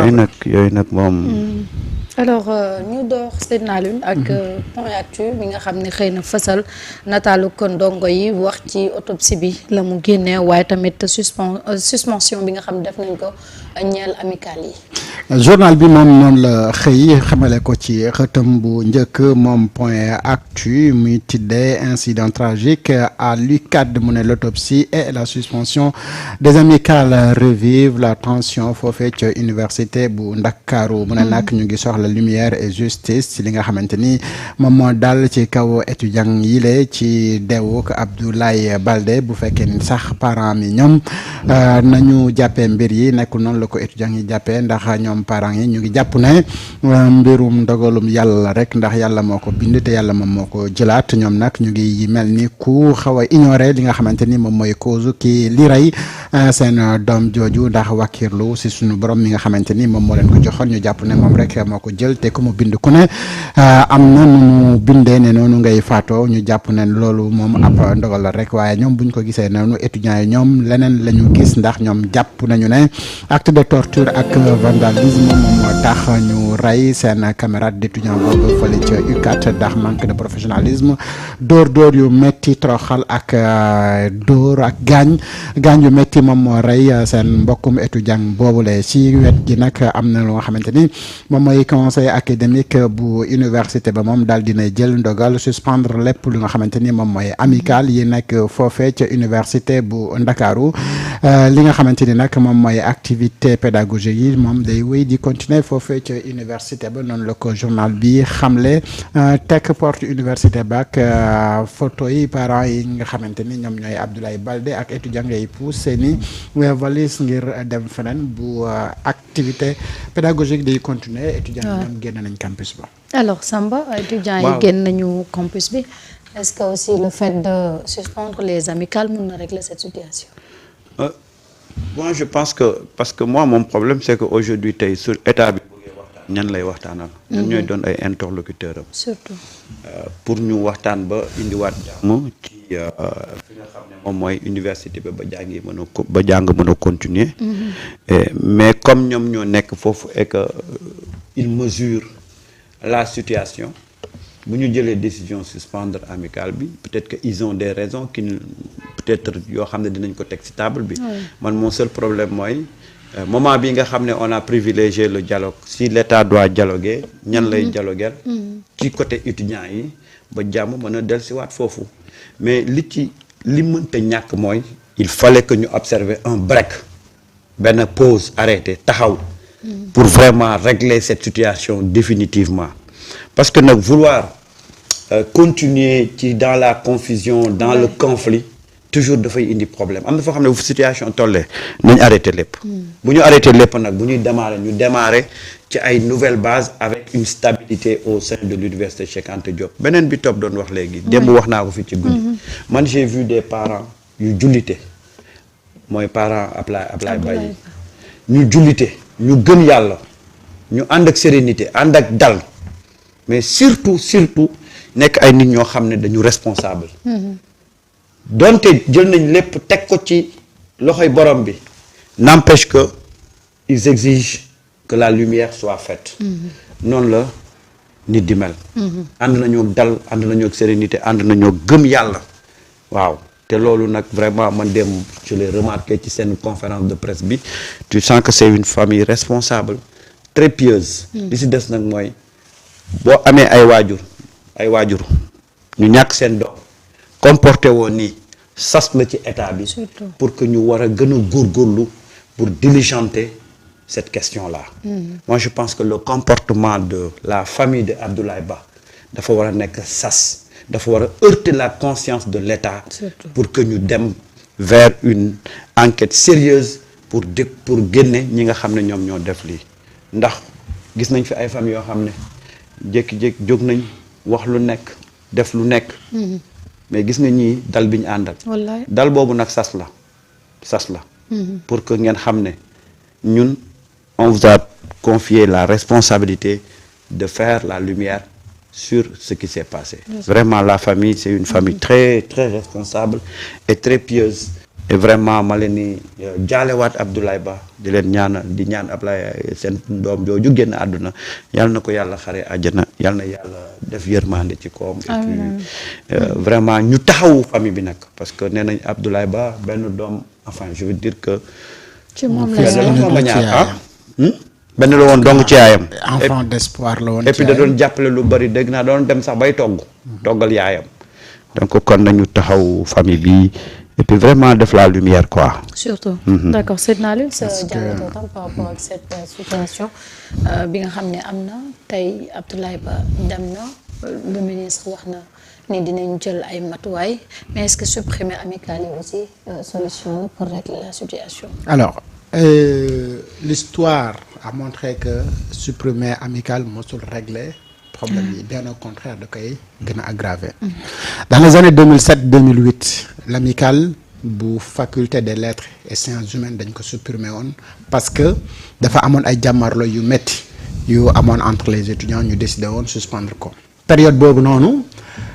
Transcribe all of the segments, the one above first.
yooyu nag moom. alors ñu door Seydina Alioune ak point actu bi nga xam ne xëy na fësal nataalu ko ndongo yi wax ci autopsie bi la mu génnee waaye tamit suspension bi nga xam ne def nañ ko ñeel amical yi. journal bi moom noonu la xëy xamale ko ci xëtam bu njëkk moom point actu muy tiddee incident tragique à l'UCAD mu ne l'autopsie et la suspension des amicales revivent la tension foofee ca université bu Ndakaaru mu ne nag ñu ngi soxla lumière et justice ci li nga xamante ni moom moo dal ci kaw étudiant yile ci deewuk Abdoulaye Baldé bu fekkee ni sax parents mi ñoom nañu jàppee mbir yi nekkul noonu la ko étudiant yi jàppee ndax ñoom parents yi ñu ngi jàpp ne mbirum ndogalum yàlla rek ndax yàlla moo ko bind te yàlla moom moo ko jëlaat ñoom nag ñu ngi mel ni ku xaw a ignorer li nga xamante ni moom mooy cause ki li rey seen doom jooju ndax wàkkirlu si suñu borom mi nga xamante ni moom moo leen ko joxoon ñu jàpp ne moom rek moo ko jël te ku mu bind ku ne am na nu mu bindee ne noonu ngay faatoo ñu jàpp ne loolu moom ab ndogal la rek waaye ñoom buñ ko gisee noonu étudiants yi ñoom leneen la ñu gis ndax ñoom jàpp nañu ne acte de torture ak vandalisme moom moo tax ñu rey seen camarade d'étudiant boobu fële ca UCAD ndax manque de professionnalisme dóor yu métti toroxal ak dóor ak gaañ yu métti moom moo rey seen mbokkum étudiant boobule ci wet gi nag am na loo xamante ni moom mooy conseil académique bu université ba moom daal dina jël ndogal suspendre lépp lu nga xamante ni moom mooy amical yi nekk foofee ca université bu Ndakaaru li nga xamante ni nag moom mooy activité pédagogique yi moom day wéy di continuer foofee ca université ba noonu la ko journal bi xamle tekk porte université ba ak photo yi parents yi nga xamante ni ñoom ñooy Abdoulaye Baldé ak étudiants yi pousse seeni valise ngir dem feneen bu activité pédagogique day continuer étudiants yi ñoom génn nañ campus ba. alors Samba étudiants yi génn nañu campus bi est-ce que aussi le fait de suspendre les amicales mën na régler cette situation. Moi je pense que parce que moi mon problème c'est que aujourd'hui tey sur état bi bëggee waxtaan ñan lay waxtaanal. ñan ñooy doon ay interlocuteurs am. surtout. pour ñu waxtaan ba indiwaat jàmm ci fi nga xam ne moom mooy université ba jàngi mën a ba jàng mën a continuer. mais comme ñoom ñoo nekk foofu et que ils mesurent la situation bu ñu jëlee décision suspendre amicale bi peut-être que ils ont des raisons qui peut-être yoo xam ne dinañ ko teg ci table bi. man mon seul problème mooy moment bi nga xam ne on a privilégié le dialogue si l'État doit dialoguer ñan lay dialoguer ci côté étudiants yi ba jàmm mën a dellusiwaat foofu mais li mënta ñàkk mooy il fallait que ñu observer un break benn pause arrêté taxaw pour vraiment régler cette situation définitivement parce que nag vouloir continuer ci dans la confusion dans le conflit toujours dafay indi problème am na foo xam ne bu situation tollee nañ arrêté lépp bu ñu arrêté lépp nag bu ñuy démarrer ci ay nouvelles bases avec une stabilité au sein de l'université Cheikh Anta Diop beneen bi topp doon wax léegi démb wax naa ko fi ci guddi man j'ai vu des parents yu jullite mooy parents Ablaye Baye ñu jullite ñu gëm yàlla ñu ànd ak sérénité ànd ak dal mais surtout nekk ay nit ñoo xam ne dañu responsable donte jël nañ lépp teg ko ci loxoy borom bi n'empêche que ils exigent que la lumière soit faite noonu la nit di mel ànd nañoo dal ànd nañoo sérénité ànd nañoo gëm yàlla waaw te loolu nag vraiment man dem je l'ai remarqué ci seen conférence de presse bi tu sens que c'est une famille responsable très pieuse li si des nag mooy boo amee ay waajur ñu ñàkk seen doom comporté woon nii sas la ci état bi pour que ñu war a gën a góorgóorlu pour diligenter cette question-là moi je pense que le comportement de la famille de Abdoulaye Ba dafa war a nekk sas dafa war a heurter la conscience de l'état pour que ñu dem vers une enquête sérieuse pour génne ñi nga xam ne ñoom ñoo def lii ndax gis nañ fi ay famille yoo xam ne jékki-jékki jóg nañ wax lu nekk def lu nekk mais gis nga ñii dal bi ñu àndal dal boobu nag sas la pour que ngeen xam ne ñun on vous a confié la responsabilité de faire la lumière sur ce qui s'est passé vraiment la famille c'est une famille très très responsable et très pieuse et vraiment ma leen ni jaalewaat Abdoulaye Ba di leen ñaan Ablaye seen doom jooju génn àdduna yal na ko yàlla xare àjjana yal na yàlla def yërmande ci koom et puis vraiment ñu taxawu famille bi nag parce que nee nañ Abdoulaye Ba benn doom enfin je veux dire que ci moom benn la woon dong ci yaayam. enfant d'espoir la woon et puis da doon jàppale lu bari dégg naa doon dem sax bay toggal yaayam. donc kon nañu taxaw famille bi et puis vraiment def la lumière quoi. surtout. D'accord Seydina Aliou sa jàngat tam par rapport ak cette situation bi nga xam ne am na tey Abdoulaye Ba dem na le ministre wax na ni dinañ jël ay matuwaay mais est-ce que supprimer amicale yi aussi solution pour régler la situation. Alors l'histoire a montré que supprimer amicale mosul régler problème yi bien au contraire da koy gën a aggraver. Dans les années 2007-2008 l'amicale bu faculté des lettres et sciences humaines dañ ko supprimer woon parce que dafa amoon ay jàmmarloo yu métti yu amoon entre les étudiants ñu décidé woon suspendre ko. Période boobu noonu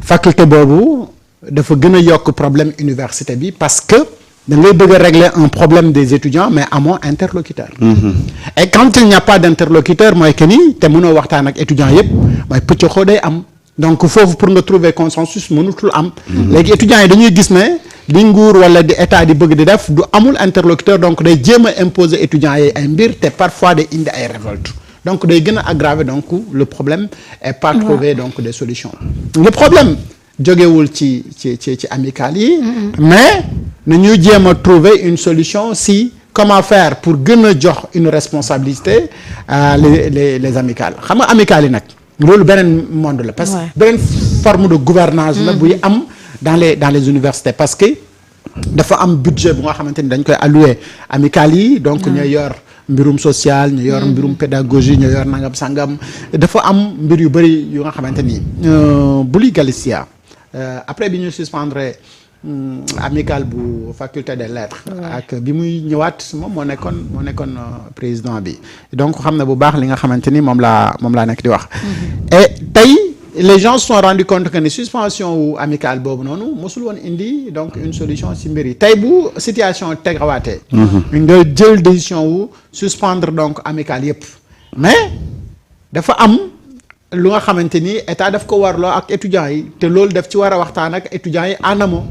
faculté boobu dafa gën a yokk problème université bi parce que da ngay bëgg a régler un problème des étudiants mais amoo interlocuteur. Et quand il n'y a pas d'interlocuteur mooy que ni te mënoo waxtaan ak étudiants yëpp mooy pëccëxoo day am donc foofu pour nga trouver consensus mënutul am. léegi étudiants yi dañuy gis ne li nguur wala di état di bëgg di def du amul interlocuteur donc day jéem a imposer étudiants yi ay mbir te parfois day indi ay révolte donc day gën a aggraver donc le problème et pas trouver donc des solutions. Le problème jógewul ci amicale yi mais nañu jéem a trouver une solution si comment faire pour gën a jox une responsabilité les amicales xam nga amicale yi nag loolu beneen monde la parce que beneen forme de gouvernance la buy am dans les universités parce que dafa am budget bu nga xamante ni dañ koy allouer amicale yi donc ñooy yor mbirum social ñu yor mbirum pédagogie ñu yor nangam sangam dafa am mbir yu bëri yu nga xamante ni Buli Galicia après bi ñu suspendre amicale bu faculté des lettres ak bi muy ñëwaat moom moo nekkoon président bi donc xam na bu baax li nga xamante ni moom laa nekk di wax et tey les gens se sont rendus compte que ni suspension wu amicale boobu noonu mosul woon indi donc une solution ci mbir yi tey bu situation tegawaatee nga jël décision wu suspendre donc amicale yëpp mais dafa am lu nga xamante ni état daf ko warloo ak étudiants yi te loolu daf ci war a waxtaan ak étudiants yi en amont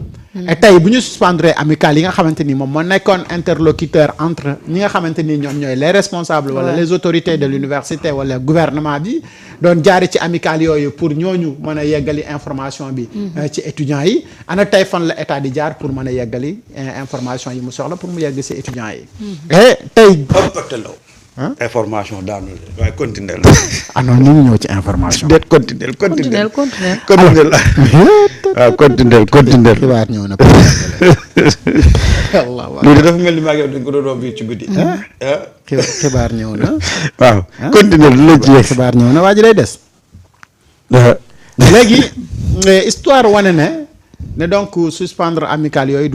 et tey bu ñu suspendre amicale yi nga xamante ni moom moo nekkoon interlocuteur entre ñi nga xamante ni ñoom ñooy les responsables wala les autorités de l'université wala gouvernement bi doon jaari ci amicale yooyu pour ñooñu mën a yeggali information bi ci étudiants yi ana tey fan la état di jaar pour mën a yeggali information yi mu soxla pour mu yegg ci étudiants yi et tey information daanu la waaye continuer ah non ñu ngi ñëw ci information déet continuer waaw continuer xibaar ñëw na loolu dafa mel ni maa ngi dañ ko doon romb ci guddi xibaar ñëw na waaw continuer lu la ci yegg xibaar ñëw na waa ji day des léegi histoire wane ne donc suspendre amicale yooyu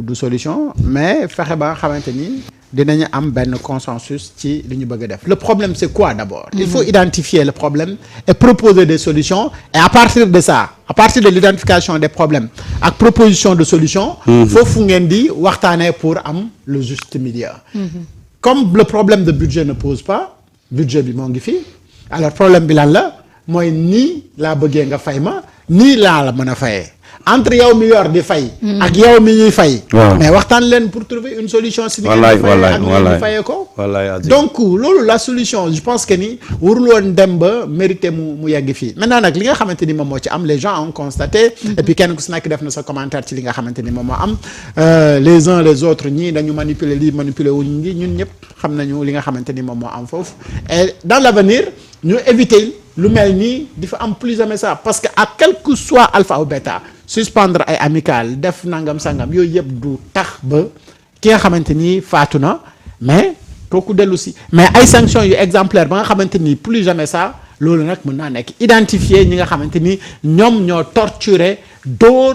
du solution mais fexe ba nga xamante ni dinañu am benn consensus ci li ñu bëgg a def le problème c'est quoi d'abord il faut identifier le problème et proposer des solutions et à partir de ça à partir de l'identification des problèmes ak proposition de solutions foofu ngeen di waxtaanee pour am le juste milieu comme le problème de budget ne pose pas budget bi moo ngi fi alors problème bi lan la mooy nii laa bëggee nga fay ma nii laa la mën a fayee entre yow mi yor di fay ak yow mi ñuy fay mais waxtaan leen pour trouver une solution si ni ngeen di fayee ko donc loolu la solution je pense que ni warul woon dem ba mérité mu yegg fii maintenant nag li nga xamante ni moom moo ci am les gens ont constaté et puis kenn ku si nekk def na sa commentaire ci li nga xamante ni moom moo am les uns les autres ñii dañu manipuler lii manipuler wuñ ngi ñun ñëpp xam nañu li nga xamante ni moom moo am foofu et dans l'avenir ñu éviter lu mel nii di fa am plus jamais ça parce que à quel que soit alpha ou bêta suspendre ay amicale def nangam sangam yooyu yëpp du tax ba ki nga xamante ni faatu na mais kooku dellu si mais ay sanctions yu exemplaires ba nga xamante ni plus jamais ça loolu nag mën naa nekk identifier ñi nga xamante ni ñoom ñoo torturer dóor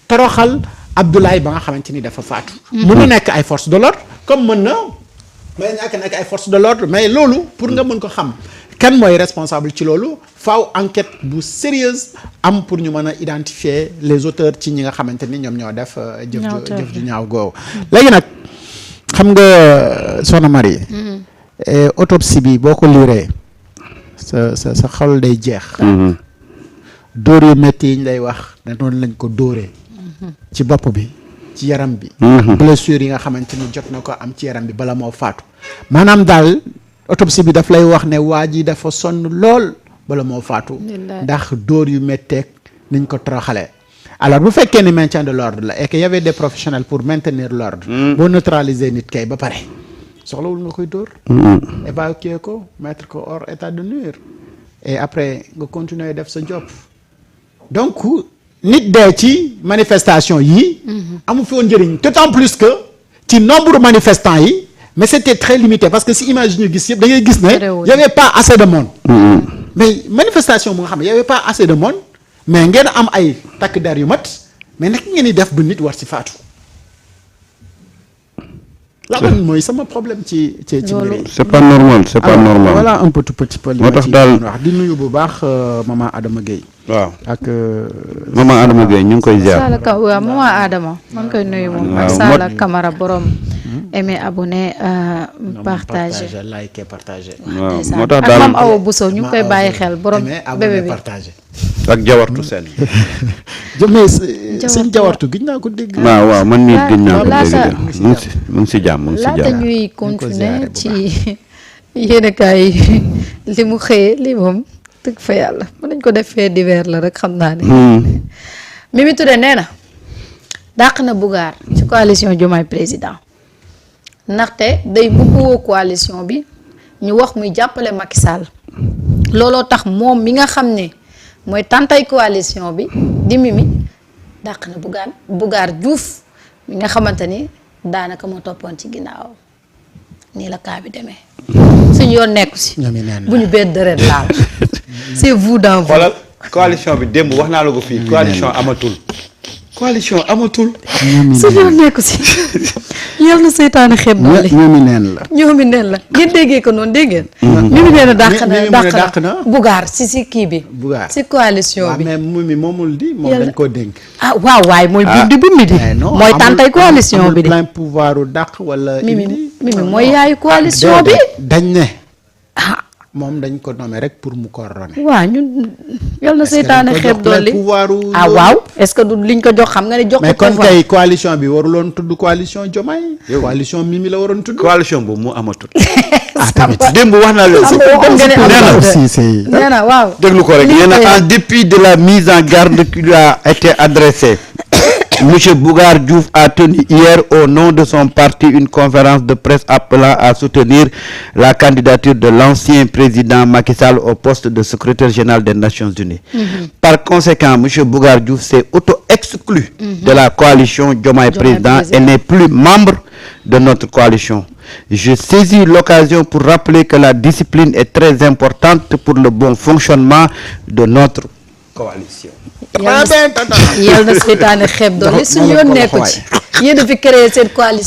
toroxal Abdoulaye ba nga xamante ni dafa faatu. mën na nekk ay forces de l'ordre comme mën na may ñàkk nekk ay forces de l'ordre mais loolu pour nga mën ko xam kan mooy responsable ci loolu faaw enquête bu sérieuse am pour ñu mën a identifier les auteurs ci ñi nga xamante ni ñoom ñoo def jëf ju ñaaw googu léegi nag xam nga Soxna Marie autopsie bi boo ko liiree sa xol day jeex dóor yu métti yi ñu lay wax ne noonu lañ ko dóoree ci bopp bi ci yaram bi blessure yi nga xamante ni jot na ko am ci yaram bi bala moo faatu maanaam daal autopsie bi daf lay wax ne waa ji dafa sonn lool bala moo faatu ndax dóor yu métteeg niñ ko toroxalee alors bu fekkee ni maintien de l'ordre la et que y avait des professionnels pour maintenir l'ordre boo neutraliser nit kay ba pare soxlawul nga koy dóor évacuer ko mettre ko hors état de nuire et après nga continuer def sa job donc nit dee ci manifestation yi amu fi woon njëriñ d'autant plus que ci nombre manifestants yi mais c'était très limité parce que si image ñu gis yëpp da ngay gis ne y avait pas assez de monde mais manifestation bu nga xam ne y avait pas assez de monde mais ngeen am ay takk der yu mat mais naka ngeen di def ba nit war ci faatu la man mooy sama problème ci mbir yi c'est pas normal c'est pas normal voilà un peu tout petit peu li moo tax daal wax di nuyu bu baax maman Adama Gueye waaw ak maman Adama Gueye ñu ngi koy ziar waaw maman Adama maa ngi koy nuyu moom ak Sala Camara borom aimer abonné partager liker partager waaw moo tax ak daal Mame Awa Bousso ñu ngi koy bàyyi xel borom bébé bi partager ak jawartu seen mais sëñ jawartu gis naa ko dégg waaw man mii gën naa ko laata dégg mu ngi si jàmm mu ngi si laata jàmm ñuy continuer ci yéenekaay yi li mu xëyee li moom dëgg fa yàlla mën nañ ko def fee divers la rek xam naa ne Mimi Touré nee na dàq na Bougane ci coalition Diomaye président ndaxte day mbubboo coalition bi ñu wax muy jàppale Macky Sall looloo tax moom mi nga xam ne mooy tàntay coalition bi di Mimi dàq na Bougar Diouf mi nga xamante ni daanaka moo toppoon ci ginnaaw nii la kaa bi demee suñu yoon nekku si bu ñu benn deret laal c'est vous dans vous. xoolal coalition bi démb wax naa la ko fii coalition amatul suñu yoon nekku si yal na seytaane xeeb doole ñoomi neen la ngeen déggee ko noonu dégg ngeen Mimi nee na dàq na Bougane si kii bi si coalition bi mais Mimi moomul di moom dañ koo dénk waaw waaye mooy buur di bummi di mooy tàntay coalition bi di plein pouvoir u dàq wala Mimi mooy yaayu coalition bi dañ ne moom dañ ko nommé rek pour mu coordonner. waaw ñun yal na seytaane xeeb doole waaw est-ce que du liñ ko jox xam nga ne jox ko mais kon kay coalition bi waruloon tudd coalition Diomaye coalition Mimi la waroon tudd coalition boobu mu amatul tamit démb wax naa leen nee na waaw déglu ko rek nee na en dépit de la mise en garde qui lui a été adressée Monsieur Bougane Diouf a tenu hier au nom de son parti une conférence de presse appelant à soutenir la candidature de l'ancien président Macky Sall au poste de secrétaire général des Nations Unies. Par conséquent, Monsieur Bougane Diouf s'est auto-exclu de la coalition Diomaye Président et n'est plus membre de notre coalition. Je saisis l'occasion pour rappeler que la discipline est très importante pour le bon fonctionnement de notre coalition. yal na seytaane xeeb doole suñu yoon nekku ci yéen a fi créé seen coalition